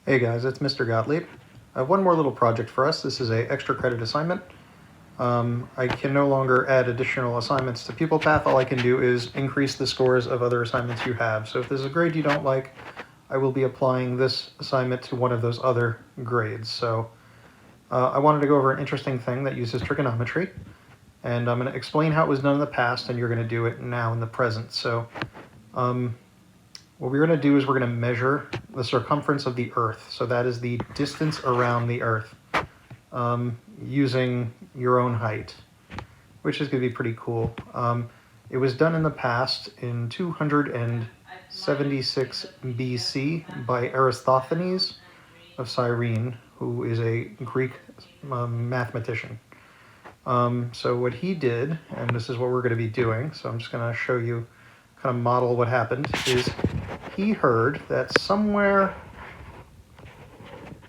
Hey guys, it's Mr. Gottlieb. I have one more little project for us. This is a extra credit assignment. I can no longer add additional assignments to Pupil Path. All I can do is increase the scores of other assignments you have. So if there's a grade you don't like, I will be applying this assignment to one of those other grades. So I wanted to go over an interesting thing that uses trigonometry, and I'm going to explain how it was done in the past, and you're going to do it now in the present. So what we're going to do is we're going to measure the circumference of the Earth. So that is the distance around the Earth using your own height, which is going to be pretty cool. It was done in the past in 276 BC by Aristophanes of Cyrene, who is a Greek mathematician. So what he did, and this is what we're going to be doing, so I'm just going to show you, kind of model what happened, is he heard that somewhere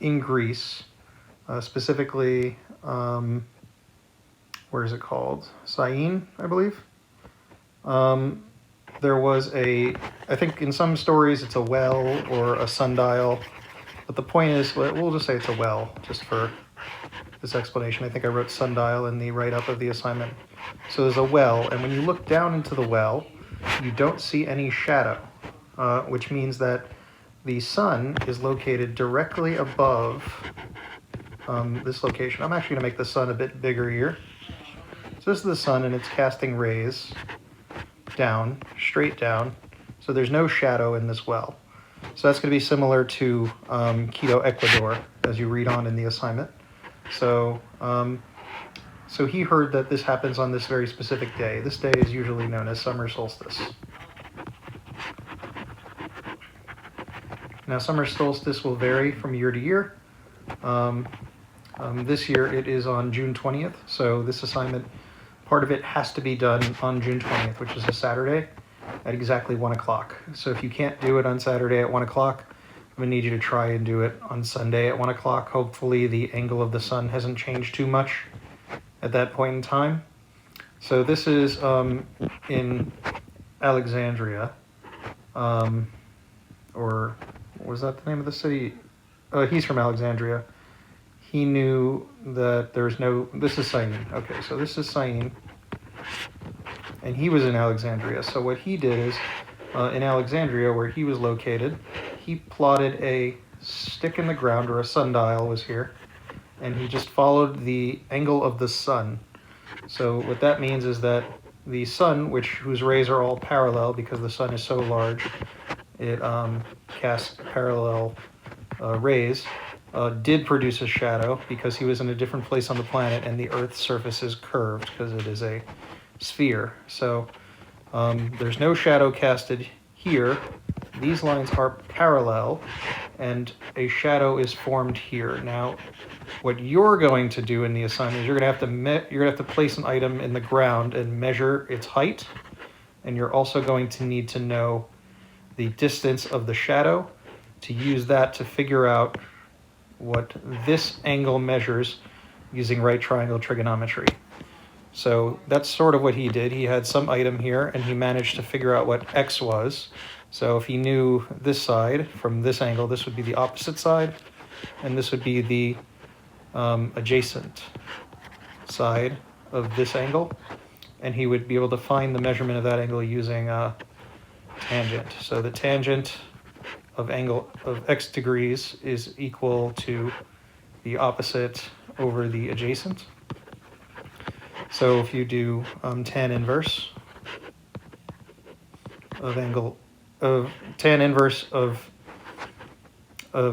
in Greece, specifically, where is it called? Syene, I believe. There was I think in some stories it's a well or a sundial, but the point is, we'll just say it's a well, just for this explanation. I think I wrote sundial in the write-up of the assignment. So there's a well, and when you look down into the well, you don't see any shadow, which means that the sun is located directly above this location. I'm actually going to make the sun a bit bigger here. So this is the sun, and it's casting rays down, straight down, so there's no shadow in this well. So that's going to be similar to Quito, Ecuador, as you read on in the assignment. So so he heard that this happens on this very specific day. This day is usually known as summer solstice. Now, summer solstice will vary from year to year. This year it is on June 20th, so this assignment, part of it has to be done on June 20th, which is a Saturday, at exactly 1 o'clock. So if you can't do it on Saturday at 1 o'clock, I'm going to need you to try and do it on Sunday at 1 o'clock. Hopefully the angle of the sun hasn't changed too much at that point in time. So this is in Alexandria, or was that the name of the city? He's from Alexandria. He knew that there's no, this is Syene. Okay, so this is Syene, and he was in Alexandria. So what he did is, in Alexandria, where he was located, he plotted a stick in the ground, or a sundial was here, and he just followed the angle of the sun. So what that means is that the sun, whose rays are all parallel because the sun is so large, it casts parallel rays, did produce a shadow because he was in a different place on the planet, and the Earth's surface is curved because it is a sphere. So there's no shadow casted here. These lines are parallel, and a shadow is formed here. Now, what you're going to do in the assignment is you're going to have to place an item in the ground and measure its height, and you're also going to need to know the distance of the shadow to use that to figure out what this angle measures using right triangle trigonometry. So that's sort of what he did. He had some item here, and he managed to figure out what x was. So if he knew this side from this angle, this would be the opposite side, and this would be the adjacent side of this angle, and he would be able to find the measurement of that angle using tangent. So the tangent of angle of x degrees is equal to the opposite over the adjacent. So if you do tan inverse of tan inverse of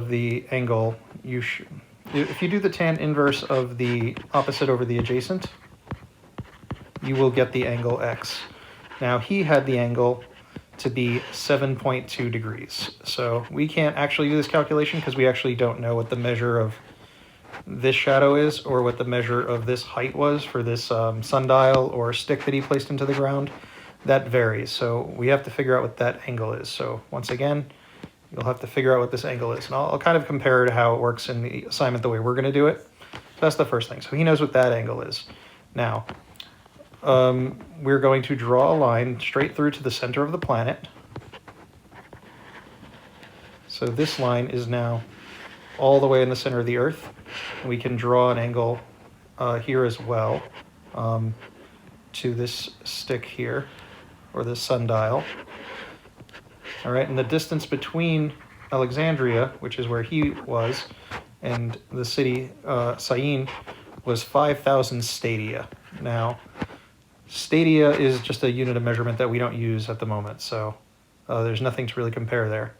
the angle, if you do the tan inverse of the opposite over the adjacent, you will get the angle x. Now he had the angle to be 7.2 degrees. So we can't actually do this calculation because we actually don't know what the measure of this shadow is, or what the measure of this height was for this sundial or stick that he placed into the ground. That varies, so we have to figure out what that angle is. So once again, you'll have to figure out what this angle is, and I'll kind of compare to how it works in the assignment the way we're going to do it. So that's the first thing. So he knows what that angle is. Now, we're going to draw a line straight through to the center of the planet. So this line is now all the way in the center of the Earth. We can draw an angle here as well to this stick here, or this sundial. All right, and the distance between Alexandria, which is where he was, and the city Syene was 5,000 stadia. Now, stadia is just a unit of measurement that we don't use at the moment, so there's nothing to really compare there.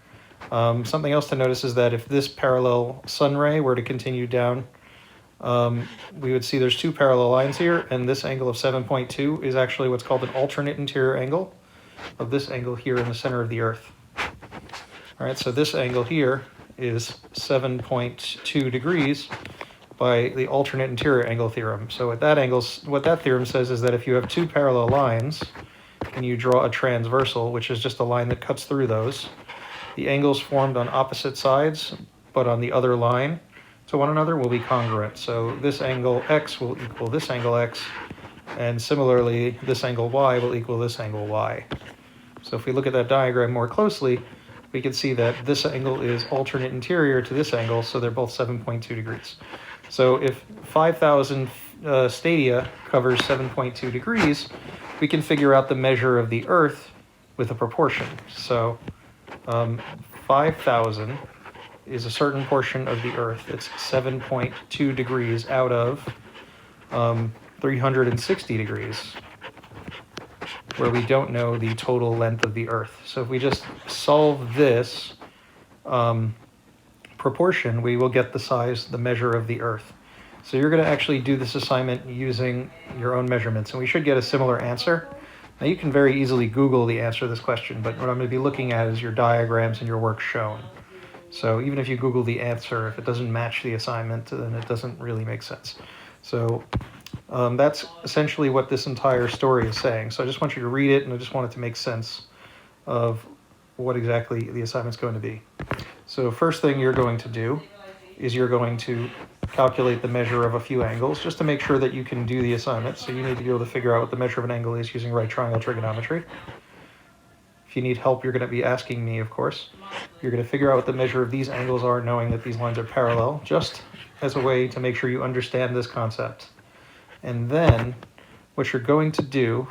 Something else to notice is that if this parallel sun ray were to continue down, we would see there's two parallel lines here, and this angle of 7.2 is actually what's called an alternate interior angle of this angle here in the center of the Earth. All right, so this angle here is 7.2 degrees by the alternate interior angle theorem. So what that theorem says is that if you have two parallel lines and you draw a transversal, which is just a line that cuts through those, the angles formed on opposite sides, but on the other line to one another, will be congruent. So this angle x will equal this angle x, and similarly, this angle y will equal this angle y. So if we look at that diagram more closely, we can see that this angle is alternate interior to this angle, so they're both 7.2 degrees. So if 5,000 stadia covers 7.2 degrees, we can figure out the measure of the Earth with a proportion. So 5,000 is a certain portion of the Earth. It's 7.2 degrees out of 360 degrees, where we don't know the total length of the Earth. So if we just solve this proportion, we will get the measure of the Earth. So you're going to actually do this assignment using your own measurements, and we should get a similar answer. Now you can very easily Google the answer to this question, but what I'm going to be looking at is your diagrams and your work shown. So even if you Google the answer, if it doesn't match the assignment, then it doesn't really make sense. So that's essentially what this entire story is saying. So I just want you to read it, and I just want it to make sense of what exactly the assignment's going to be. So first thing you're going to do is you're going to calculate the measure of a few angles just to make sure that you can do the assignment. So you need to be able to figure out what the measure of an angle is using right triangle trigonometry. If you need help, you're going to be asking me, of course. You're going to figure out what the measure of these angles are, knowing that these lines are parallel, just as a way to make sure you understand this concept. And then what you're going to do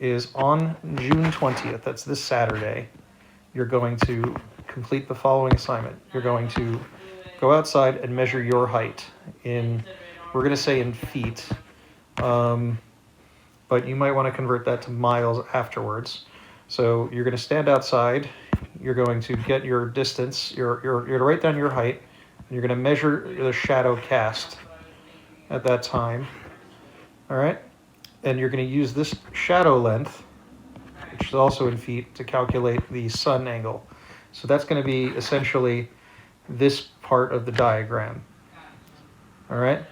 is on June 20th, that's this Saturday, you're going to complete the following assignment. You're going to go outside and measure your height in, we're going to say in feet, but you might want to convert that to miles afterwards. So you're going to stand outside, you're going to get your distance, you're going to write down your height, and you're going to measure the shadow cast at that time. All right? And you're going to use this shadow length, which is also in feet, to calculate the sun angle. So that's going to be essentially this part of the diagram. All right?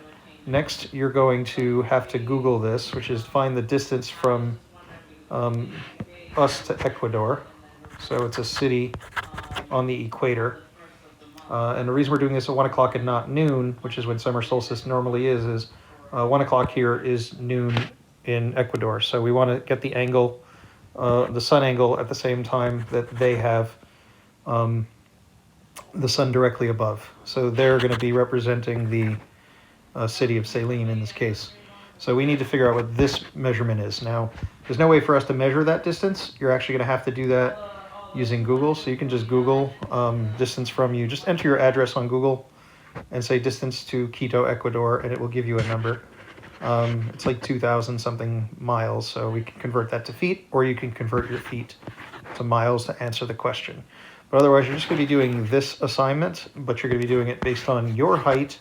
Next, you're going to have to Google this, which is find the distance from us to Ecuador. So it's a city on the equator. And the reason we're doing this at 1 o'clock and not noon, which is when summer solstice normally is 1 o'clock here is noon in Ecuador. So we want to get the angle, the sun angle at the same time that they have the sun directly above. So they're going to be representing the city of Syene in this case. So we need to figure out what this measurement is. Now, there's no way for us to measure that distance. You're actually going to have to do that using Google. So you can just Google distance from you. Just enter your address on Google and say distance to Quito, Ecuador, and it will give you a number. It's like 2,000 something miles. So we can convert that to feet, or you can convert your feet to miles to answer the question. But otherwise, you're just going to be doing this assignment, but you're going to be doing it based on your height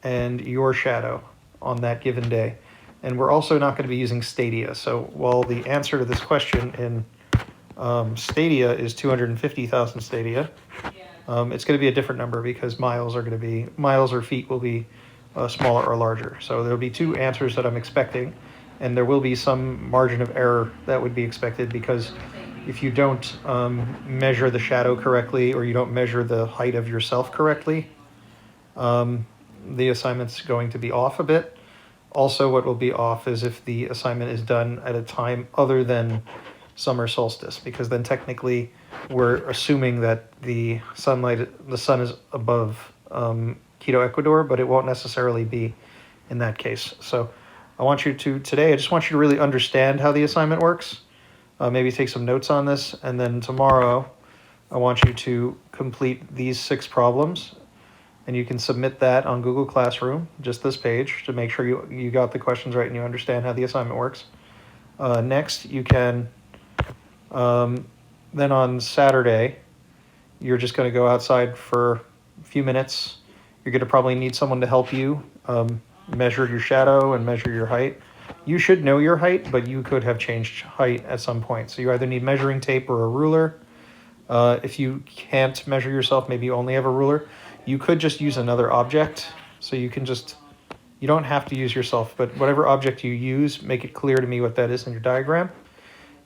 and your shadow on that given day. And we're also not going to be using stadia. So while the answer to this question in stadia is 250,000 stadia, it's going to be a different number because miles or feet will be smaller or larger. So there'll be two answers that I'm expecting, and there will be some margin of error that would be expected because if you don't measure the shadow correctly or you don't measure the height of yourself correctly, the assignment's going to be off a bit. Also, what will be off is if the assignment is done at a time other than summer solstice, because then technically we're assuming that the sun is above Quito, Ecuador, but it won't necessarily be in that case. So I want you to, today, I just want you to really understand how the assignment works. Maybe take some notes on this, and then tomorrow I want you to complete these 6 problems, and you can submit that on Google Classroom, just this page, to make sure you got the questions right and you understand how the assignment works. Next, you can, then on Saturday, you're just going to go outside for a few minutes. You're going to probably need someone to help you measure your shadow and measure your height. You should know your height, but you could have changed height at some point. So you either need measuring tape or a ruler. If you can't measure yourself, maybe you only have a ruler, you could just use another object. So you can just, you don't have to use yourself, but whatever object you use, make it clear to me what that is in your diagram.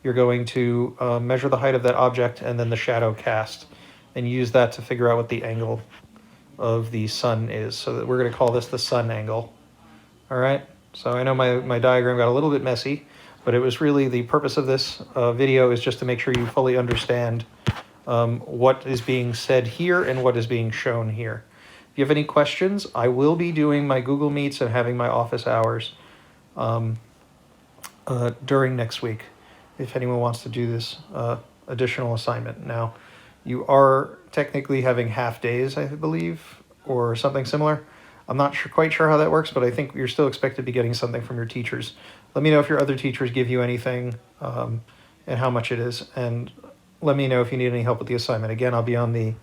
You're going to measure the height of that object and then the shadow cast, and use that to figure out what the angle of the sun is. So that we're going to call this the sun angle. All right. So I know my diagram got a little bit messy, but it was really the purpose of this video is just to make sure you fully understand what is being said here and what is being shown here. If you have any questions, I will be doing my Google Meets and having my office hours during next week, if anyone wants to do this additional assignment. Now, you are technically having half days, I believe, or something similar. I'm not quite sure how that works, but I think you're still expected to be getting something from your teachers. Let me know if your other teachers give you anything and how much it is, and let me know if you need any help with the assignment. Again, I'll be on the